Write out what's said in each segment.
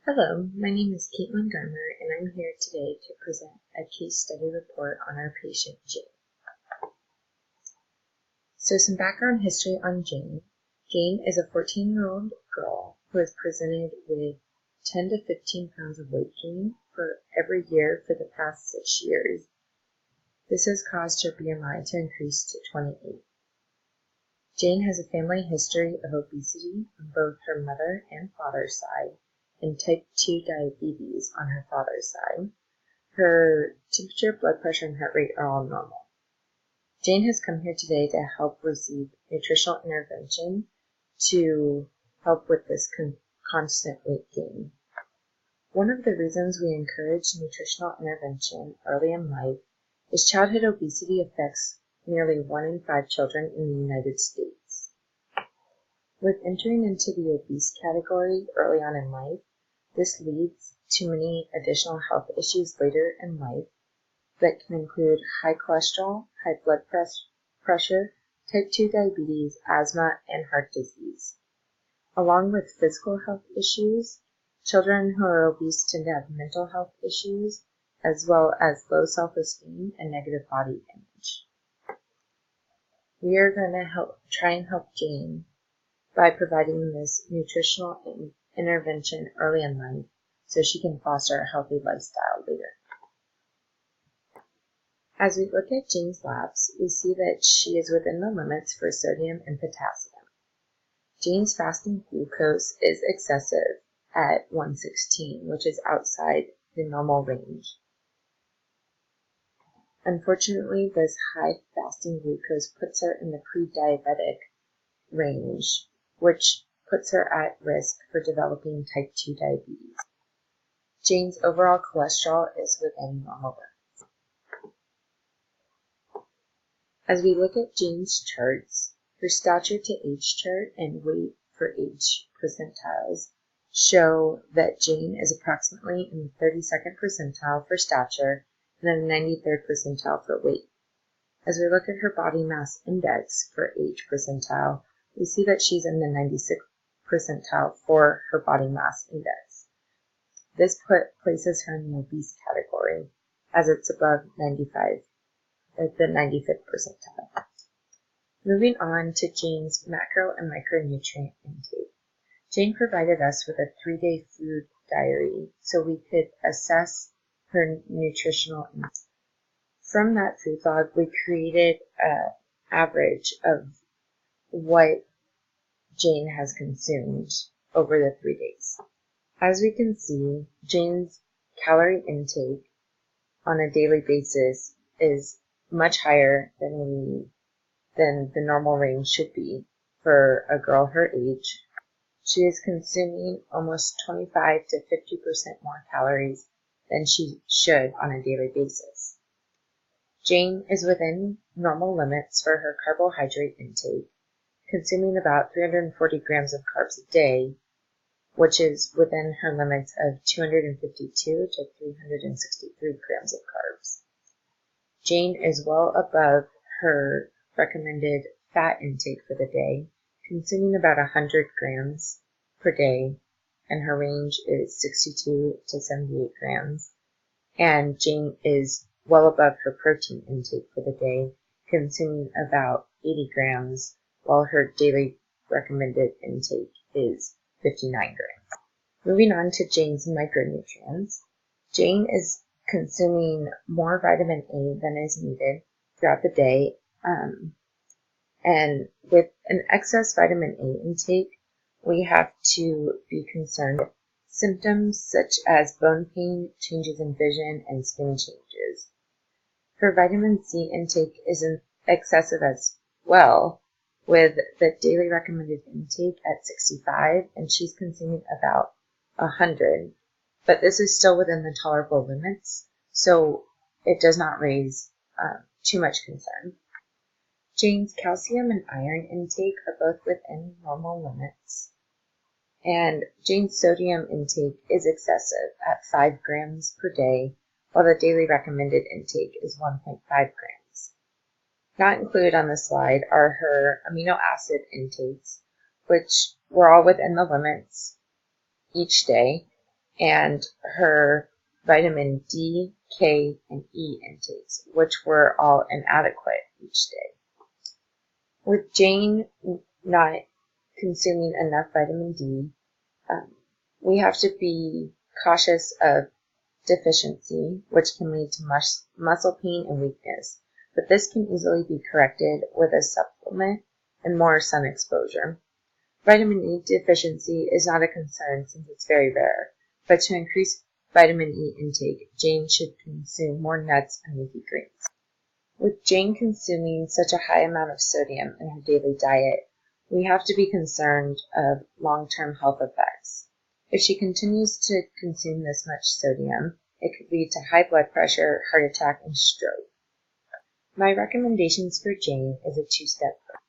Hello, my name is Kate Montgomery, and I'm here today to present a case study report on our patient Jane. So some background history on Jane. Jane is a 14-year-old girl who has presented with 10 to 15 pounds of weight gain for every year for the past 6 years. This has caused her BMI to increase to 28. Jane has a family history of obesity on both her mother and father's side, and type 2 diabetes on her father's side. Her temperature, blood pressure, and heart rate are all normal. Jane has come here today to help receive nutritional intervention to help with this constant weight gain. One of the reasons we encourage nutritional intervention early in life is childhood obesity affects nearly 1 in 5 children in the United States. With entering into the obese category early on in life, this leads to many additional health issues later in life that can include high cholesterol, high blood pressure, type 2 diabetes, asthma, and heart disease. Along with physical health issues, children who are obese tend to have mental health issues, as well as low self-esteem and negative body image. We are going to try and help Jane by providing this nutritional intervention early in life so she can foster a healthy lifestyle later. As we look at Jane's labs, we see that she is within the limits for sodium and potassium. Jane's fasting glucose is excessive at 116, which is outside the normal range. Unfortunately, this high fasting glucose puts her in the pre-diabetic range, which puts her at risk for developing type 2 diabetes. Jane's overall cholesterol is within normal limits. As we look at Jane's charts, her stature to age chart and weight for age percentiles show that Jane is approximately in the 32nd percentile for stature and in the 93rd percentile for weight. As we look at her body mass index for age percentile, we see that she's in the 96th percentile for her body mass index. This places her in the obese category, as it's above 95 at the 95th percentile. Moving on to Jane's macro and micronutrient intake. Jane provided us with a 3-day food diary so we could assess her nutritional intake. From that food log, we created an average of what Jane has consumed over the 3 days. As we can see, Jane's calorie intake on a daily basis is much higher than the normal range should be for a girl her age. She is consuming almost 25 to 50% more calories than she should on a daily basis. Jane is within normal limits for her carbohydrate intake, consuming about 340 grams of carbs a day, which is within her limits of 252 to 363 grams of carbs. Jane is well above her recommended fat intake for the day, consuming about 100 grams per day, and her range is 62 to 78 grams. And Jane is well above her protein intake for the day, consuming about 80 grams, while her daily recommended intake is 59 grams. Moving on to Jane's micronutrients. Jane is consuming more vitamin A than is needed throughout the day, and with an excess vitamin A intake, we have to be concerned with symptoms such as bone pain, changes in vision, and skin changes. Her vitamin C intake is excessive as well, with the daily recommended intake at 65, and she's consuming about 100. But this is still within the tolerable limits, so it does not raise too much concern. Jane's calcium and iron intake are both within normal limits, and Jane's sodium intake is excessive at 5 grams per day, while the daily recommended intake is 1.5 grams. Not included on the slide are her amino acid intakes, which were all within the limits each day, and her vitamin D, K, and E intakes, which were all inadequate each day. With Jane not consuming enough vitamin D, we have to be cautious of deficiency, which can lead to muscle pain and weakness, but this can easily be corrected with a supplement and more sun exposure. Vitamin E deficiency is not a concern since it's very rare, but to increase vitamin E intake, Jane should consume more nuts and leafy greens. With Jane consuming such a high amount of sodium in her daily diet, we have to be concerned of long-term health effects. If she continues to consume this much sodium, it could lead to high blood pressure, heart attack, and stroke. My recommendations for Jane is a two-step program.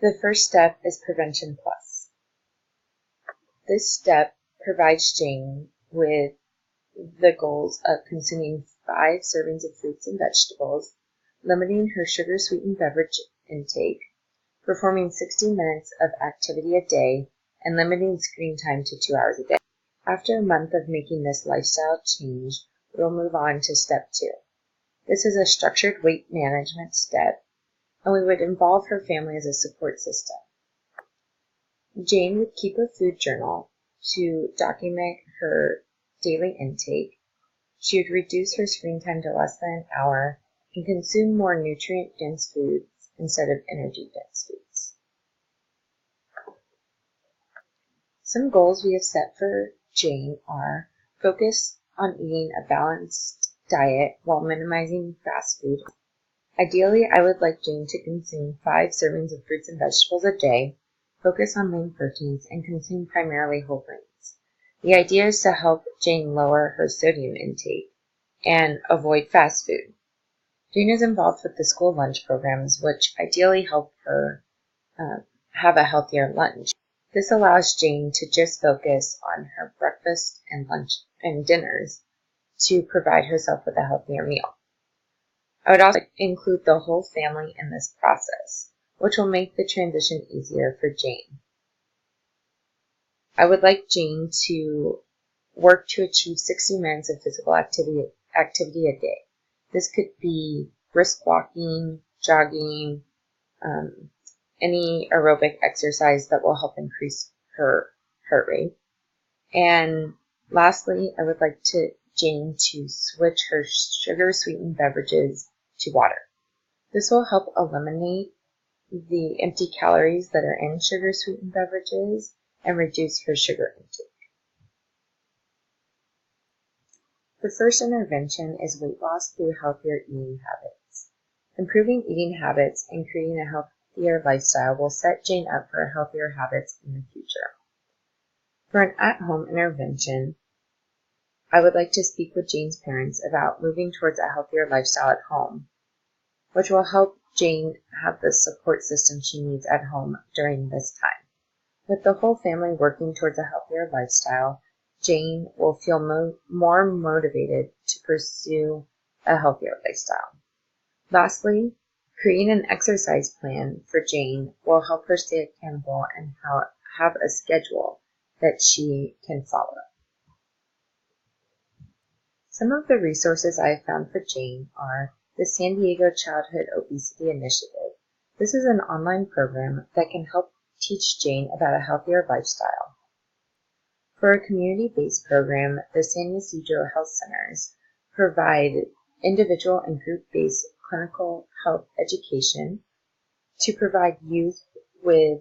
The first step is Prevention Plus. This step provides Jane with the goals of consuming 5 servings of fruits and vegetables, limiting her sugar-sweetened beverage intake, performing 60 minutes of activity a day, and limiting screen time to 2 hours a day. After a month of making this lifestyle change, we'll move on to step 2. This is a structured weight management step, and we would involve her family as a support system. Jane would keep a food journal to document her daily intake. She would reduce her screen time to less than an hour and consume more nutrient-dense foods instead of energy-dense foods. Some goals we have set for Jane are focus on eating a balanced diet while minimizing fast food. Ideally, I would like Jane to consume 5 servings of fruits and vegetables a day, focus on lean proteins, and consume primarily whole grains. The idea is to help Jane lower her sodium intake and avoid fast food. Jane is involved with the school lunch programs, which ideally help her have a healthier lunch. This allows Jane to just focus on her breakfast and lunch and dinners to provide herself with a healthier meal. I would also include the whole family in this process, which will make the transition easier for Jane. I would like Jane to work to achieve 60 minutes of physical activity a day. This could be brisk walking, jogging, any aerobic exercise that will help increase her heart rate. And lastly, I would like Jane to switch her sugar-sweetened beverages to water. This will help eliminate the empty calories that are in sugar-sweetened beverages and reduce her sugar intake. The first intervention is weight loss through healthier eating habits. Improving eating habits and creating a healthier lifestyle will set Jane up for healthier habits in the future. For an at-home intervention, I would like to speak with Jane's parents about moving towards a healthier lifestyle at home, which will help Jane have the support system she needs at home during this time. With the whole family working towards a healthier lifestyle, Jane will feel more motivated to pursue a healthier lifestyle. Lastly, creating an exercise plan for Jane will help her stay accountable and have a schedule that she can follow. Some of the resources I have found for Jane are the San Diego Childhood Obesity Initiative. This is an online program that can help teach Jane about a healthier lifestyle. For a community-based program, the San Ysidro Health Centers provide individual and group-based clinical health education to provide youth with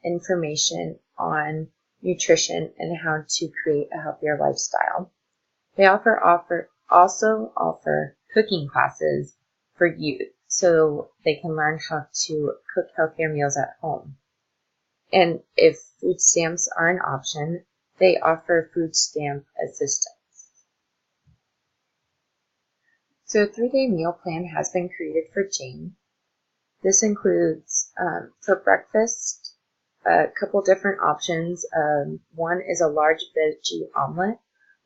information on nutrition and how to create a healthier lifestyle. They also offer cooking classes for youth so they can learn how to cook healthier meals at home. And if food stamps are an option, they offer food stamp assistance. So a 3-day meal plan has been created for Jane. This includes, for breakfast, a couple different options. One is a large veggie omelet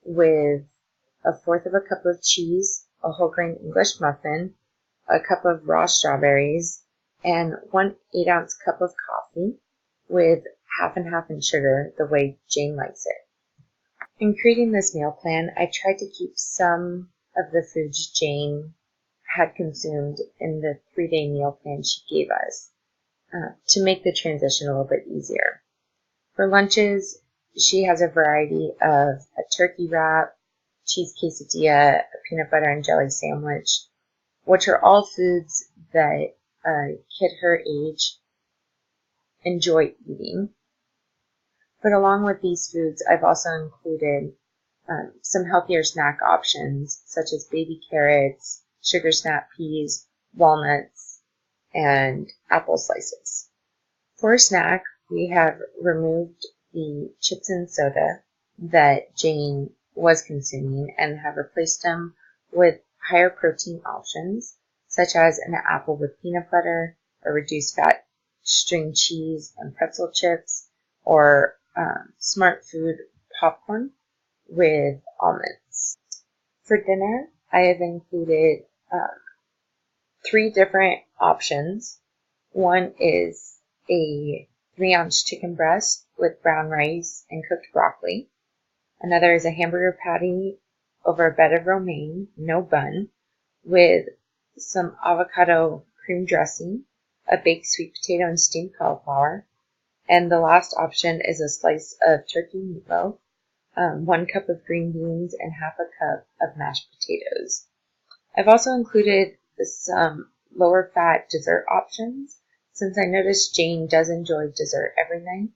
with 1/4 of a cup of cheese, a whole grain English muffin, a cup of raw strawberries, and 1 8-ounce cup of coffee with half and half in sugar, the way Jane likes it. In creating this meal plan, I tried to keep some of the foods Jane had consumed in the 3-day meal plan she gave us to make the transition a little bit easier. For lunches, she has a variety of a turkey wrap, cheese quesadilla, a peanut butter and jelly sandwich, which are all foods that a kid her age enjoy eating. But along with these foods, I've also included some healthier snack options, such as baby carrots, sugar snap peas, walnuts, and apple slices. For a snack, we have removed the chips and soda that Jane was consuming and have replaced them with higher protein options, such as an apple with peanut butter, a reduced fat string cheese and pretzel chips, or Smart Food popcorn with almonds. For dinner, I have included 3 different options. One is a 3-ounce chicken breast with brown rice and cooked broccoli. Another is a hamburger patty over a bed of romaine, no bun, with some avocado cream dressing, a baked sweet potato and steamed cauliflower. And the last option is a slice of turkey meatloaf, 1 cup of green beans, and half a cup of mashed potatoes. I've also included some lower fat dessert options, since I noticed Jane does enjoy dessert every night.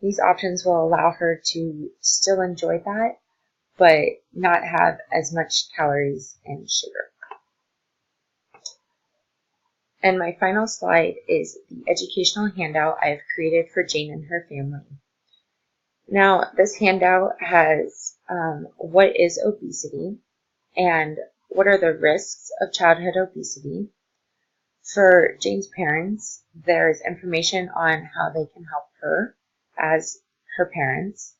These options will allow her to still enjoy that, but not have as much calories and sugar. And my final slide is the educational handout I have created for Jane and her family. Now, this handout has what is obesity and what are the risks of childhood obesity. For Jane's parents, there's information on how they can help her as her parents.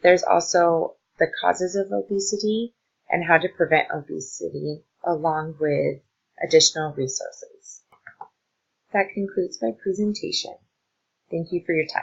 There's also the causes of obesity and how to prevent obesity, along with additional resources. That concludes my presentation. Thank you for your time.